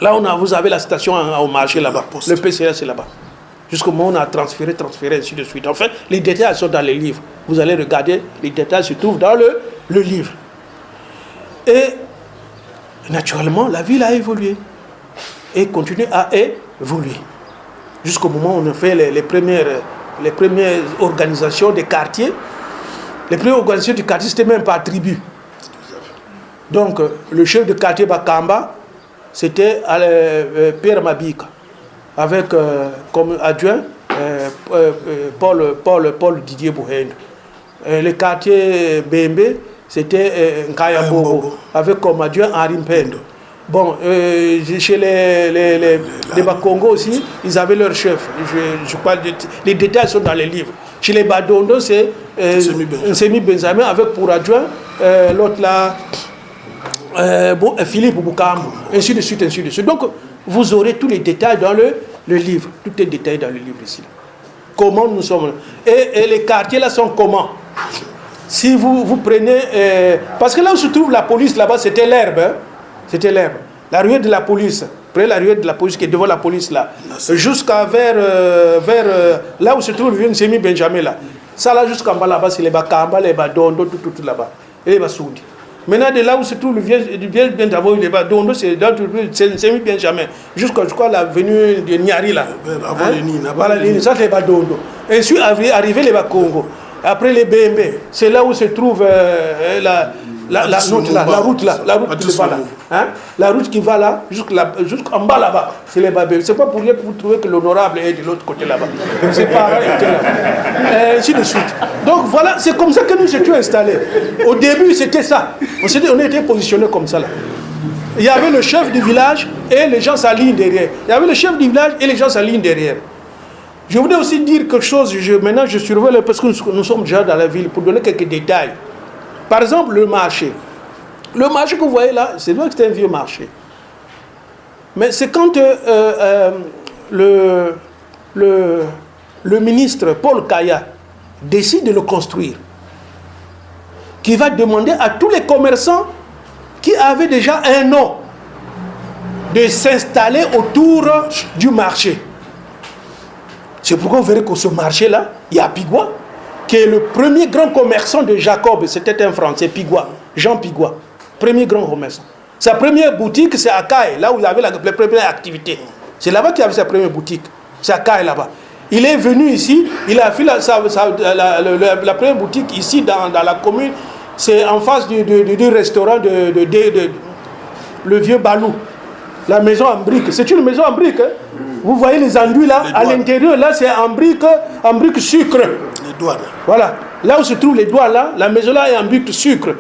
Là, vous avez la station au marché là-bas. Le PCA, c'est là-bas. Jusqu'au moment où on a transféré, ainsi de suite. Enfin, les détails sont dans les livres. Vous allez regarder, les détails se trouvent dans le livre. Et naturellement, la ville a évolué. Et continue à évoluer. Jusqu'au moment où on a fait les premières organisations des quartiers. Les premières organisations du quartier, c'était même par tribu. Donc, le chef de quartier Bakamba, c'était Pierre Mabika, avec comme adjoint Paul Didier Bouhend. Le quartier Bembe, c'était Nkaya Bobo, avec comme adjoint Henri Mpendo. Bon, chez les Bakongo aussi, ils avaient leur chef. Je parle les détails sont dans les livres. Chez les Badondo, c'est Nsemi Benjamin avec pour adjoint l'autre là, Philippe Boukambo, ainsi de suite, ainsi de suite. Donc, vous aurez tous les détails dans le livre. Tout est détaillé dans le livre ici. Comment nous sommes. Et les quartiers là sont comment? Si vous prenez... parce que là où se trouve la police, là-bas, c'était l'herbe. Hein? C'était l'herbe. La ruelle de la police. Prenez la ruelle de la police qui est devant la police là. Jusqu'à vers là où se trouve le Nsemi Benjamin là. Ça là jusqu'en bas là-bas, c'est les Bakamba, les Badondo, tout là-bas. Et les Basoudi. Maintenant, de là où se trouve le vieux Benjamin, les Badondo, c'est dans le Nsemi Benjamin. Jusqu'à l'avenue de Niari là. Avant les Nina. Voilà, ça c'est les Badondo. Et ensuite, arrivé les Bakongo. Après les BMB, c'est là où se trouve la route qui va là. Hein? La route qui va là, jusqu'en bas là-bas, c'est les Babés. C'est pas pour rien que vous trouvez que l'honorable est de l'autre côté là-bas. Ses parents étaient là. Ainsi de suite. Donc voilà, c'est comme ça que nous étions installés. Au début, c'était ça. On était positionnés comme ça là. Il y avait le chef du village et les gens s'alignent derrière. Il y avait le chef du village et les gens s'alignent derrière. Je voudrais aussi dire quelque chose. Maintenant, je surveille parce que nous sommes déjà dans la ville pour donner quelques détails. Par exemple, le marché. Le marché que vous voyez là, c'est vrai que c'est un vieux marché. Mais c'est quand le ministre Paul Kaya décide de le construire, qui va demander à tous les commerçants qui avaient déjà un nom de s'installer autour du marché. C'est pourquoi vous verrez que ce marché-là, il y a Pigua, qui est le premier grand commerçant de Jacob. C'était un Français, Pigua, Jean Pigua, premier grand commerçant. Sa première boutique, c'est à Caille, là où il avait la première activité. C'est là-bas qu'il avait sa première boutique. C'est à Caille, là-bas. Il est venu ici, il a fait la première boutique ici, dans la commune. C'est en face du restaurant le vieux Balou. La maison en briques. C'est une maison en briques. Hein? Vous voyez les enduits là, à l'intérieur, là, c'est en briques sucre. Les douanes. Voilà. Là où se trouvent les douanes, là, la maison là est en briques sucre.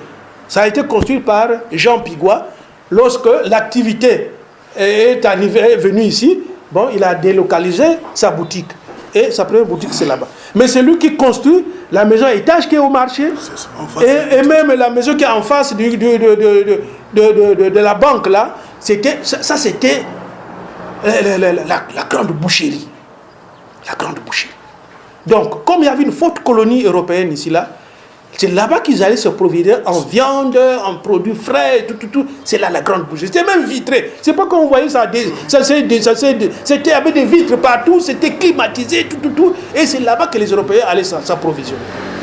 Ça a été construit par Jean Pigua. Lorsque l'activité est venue ici, bon, il a délocalisé sa boutique. Et sa première boutique, c'est là-bas. Mais c'est lui qui construit la maison à étage qui est au marché. Et même la maison qui est en face de la banque, là, c'était la grande boucherie. La grande boucherie. Donc, comme il y avait une forte colonie européenne ici, là, c'est là-bas qu'ils allaient se provider en viande, en produits frais, tout. C'est là la grande boucherie. C'était même vitré. C'est pas qu'on voyait ça. C'était avec des vitres partout, c'était climatisé, tout. Et c'est là-bas que les Européens allaient s'approvisionner.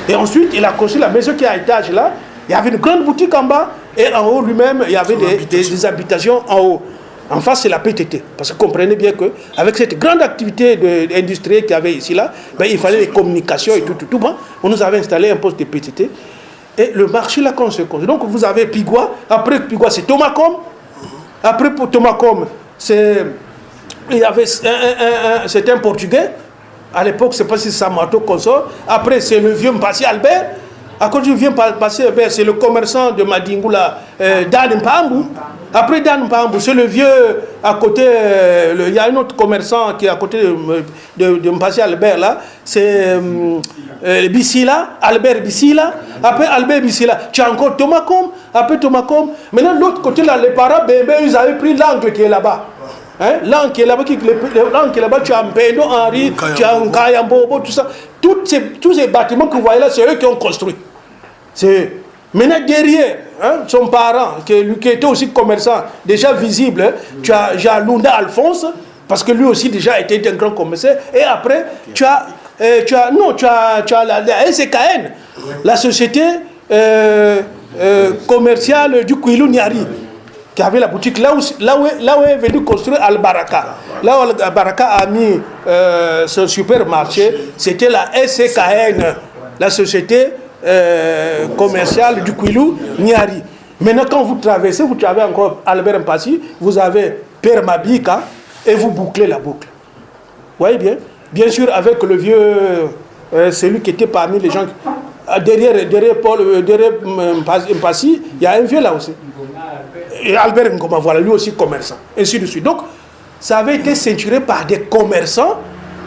Et ensuite, il a construit la maison qui est à étage là. Il y avait une grande boutique en bas. Et en haut lui-même, il y avait des habitations en haut. En face, c'est la PTT. Parce que vous comprenez bien qu'avec cette grande activité industrielle qu'il y avait ici, là, ben, il fallait les communications et tout. Bon, on nous avait installé un poste de PTT. Et le marché, là, quand on se construit. Donc, vous avez Pigua. Après Pigua, c'est Tomacom. Après, pour Tomacom, c'était un Portugais. À l'époque, c'est pas si Samato consort. Après, c'est le vieux Mpassi Albert. À cause du vieux Mpassi Albert, c'est le commerçant de Madingoula, Dan Mpambu. Après Dan Mpambu, c'est le vieux à côté. Il y a un autre commerçant qui est à côté de Mpassi Albert là. C'est Bissila, Albert Bissila. Après Albert Bissila, tu as encore Tomacom. Après Tomacom. Maintenant, de l'autre côté là, les parents, ils avaient pris l'angle qui est là-bas. Hein? L'angle qui est là-bas, tu as Mpendo, Henri, tu as Nkayambobo, tout ça. Tous ces bâtiments que vous voyez là, c'est eux qui ont construit. Maintenant, derrière, hein, son parent, qui était aussi commerçant, déjà visible, hein, tu as Jalunda Alphonse, parce que lui aussi déjà était un grand commerçant, et après, tu as la SKN, la société commerciale du Kouilou Niari, qui avait la boutique là où est venu construire Al-Baraka. Là où Al-Baraka a mis son supermarché, c'était la SKN, la société commerciale du Kouilou Niari. Maintenant, quand vous traversez encore Albert Mpassi, vous avez Père Mabika et vous bouclez la boucle. Vous voyez bien? Bien sûr, avec le vieux, celui qui était parmi les gens. Derrière Mpassi, il y a un vieux là aussi. Et Albert Ngoma, voilà, lui aussi commerçant. Ainsi de suite. Donc, ça avait été ceinturé par des commerçants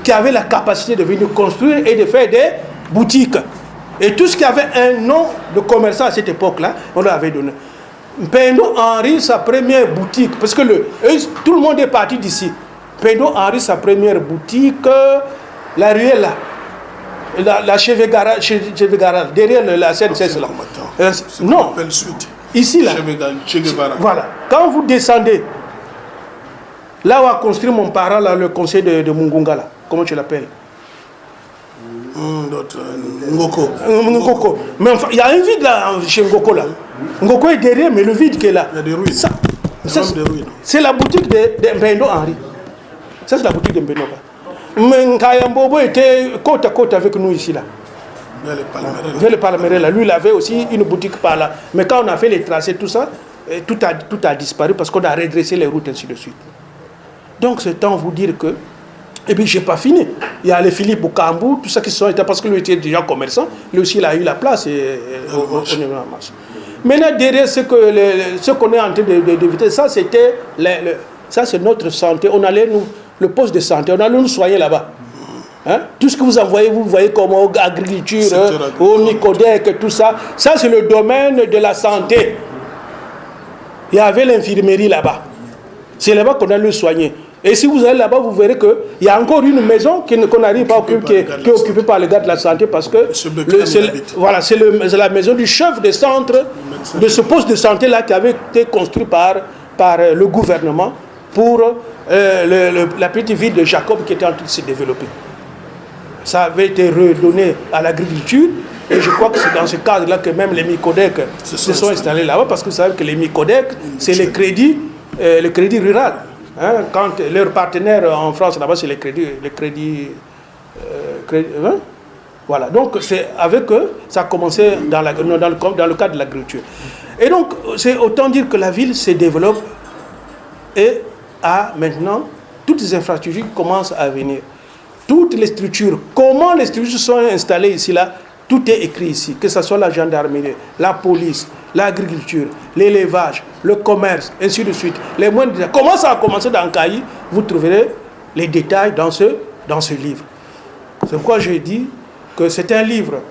qui avaient la capacité de venir construire et de faire des boutiques. Et tout ce qui avait un nom de commerçant à cette époque-là, on leur avait donné. Pendo Henri, sa première boutique, parce que tout le monde est parti d'ici. Pendo Henri, sa première boutique, la ruelle là, la Chevegara, derrière la CNCS là. Non, ici là. Voilà. Quand vous descendez, là où a construit mon parent, là, le conseil de Mungunga, là, comment tu l'appelles? Ngoko. Ngoko. Mais enfin, il y a un vide là chez Ngoko là. Ngoko est derrière, mais le vide qui est là. Il y a des ruines. C'est la boutique de Mbendo Henri. Ça, c'est la boutique de Mbendo. Mais Nkayambobo était côte à côte avec nous ici là. Vers le Palmeret là. Lui, il avait aussi une boutique par là. Mais quand on a fait les tracés, tout ça, tout a disparu parce qu'on a redressé les routes ainsi de suite. Donc, c'est temps vous dire que. Et puis, je n'ai pas fini. Il y a les Philippe Boukambou, tout ça qui sont états parce que lui était déjà commerçant. Lui aussi, il a eu la place et on est en marche. Maintenant, derrière ce qu'on est en train d'éviter, ça, c'était ça, c'est notre santé. On allait le poste de santé, on allait nous soigner là-bas. Hein? Tout ce que vous envoyez, vous voyez comme agriculture, au Nicodec, tout ça. Ça, c'est le domaine de la santé. Il y avait l'infirmerie là-bas. C'est là-bas qu'on allait le soigner. Et si vous allez là-bas, vous verrez qu'il y a encore une maison qu'on n'arrive pas à occuper, qui est occupée par les gars de la santé parce que c'est la maison du chef de centre de ce poste de santé-là qui avait été construit par le gouvernement pour la petite ville de Jacob qui était en train de se développer. Ça avait été redonné à l'agriculture et je crois que c'est dans ce cadre-là que même les Micodec se sont installés là-bas parce que vous savez que les Micodec, c'est le crédit rural. Hein, quand leur partenaire en France là-bas, c'est les crédits hein? Voilà, donc c'est avec eux, ça a commencé dans le cadre de l'agriculture. Et donc, c'est autant dire que la ville se développe et a maintenant toutes les infrastructures qui commencent à venir. Toutes les structures, comment les structures sont installées ici, là, tout est écrit ici, que ce soit la gendarmerie, la police, l'agriculture, l'élevage, le commerce, ainsi de suite. Les moindres détails. Comment ça a commencé dans Kayi? Vous trouverez les détails dans ce livre. C'est pourquoi j'ai dit que c'est un livre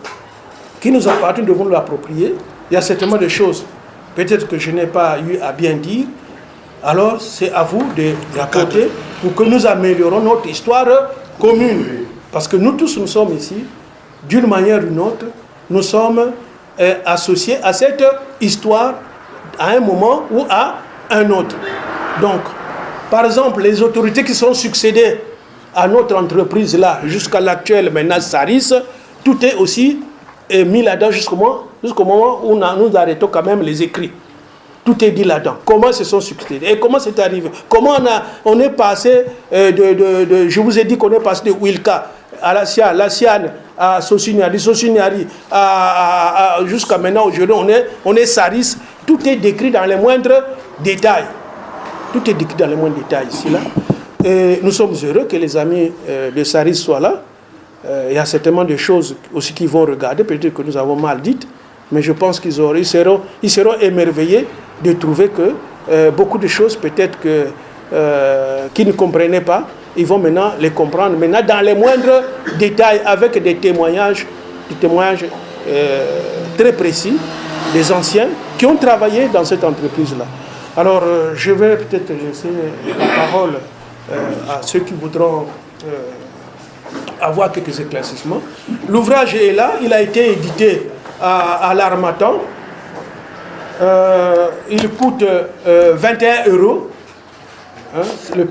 qui nous appartient, nous devons l'approprier. Il y a certainement des choses, peut-être que je n'ai pas eu à bien dire. Alors, c'est à vous de rapporter pour que nous améliorons notre histoire commune. Parce que nous tous, nous sommes ici, d'une manière ou d'une autre, nous sommes associés à cette histoire à un moment ou à un autre. Donc, par exemple, les autorités qui sont succédées à notre entreprise là, jusqu'à l'actuelle maintenant Saris, tout est aussi mis là-dedans jusqu'au moment où nous arrêtons quand même les écrits. Tout est dit là-dedans. Comment se sont succédés et comment c'est arrivé. Comment on est passé je vous ai dit qu'on est passé de Wilka à la Siane, à Sosuniari, jusqu'à maintenant aujourd'hui, on est Saris. Tout est décrit dans les moindres détails. Tout est décrit dans les moindres détails ici, là. Et nous sommes heureux que les amis de Saris soient là. Il y a certainement des choses aussi qu'ils vont regarder, peut-être que nous avons mal dites, mais je pense qu'ils seront émerveillés de trouver que beaucoup de choses, peut-être qu'ils ne comprenaient pas, ils vont maintenant les comprendre, maintenant dans les moindres détails, avec des témoignages très précis des anciens qui ont travaillé dans cette entreprise-là. Alors, je vais peut-être laisser la parole à ceux qui voudront avoir quelques éclaircissements. L'ouvrage est là, il a été édité à l'Harmattan. il coûte 21 euros. Hein,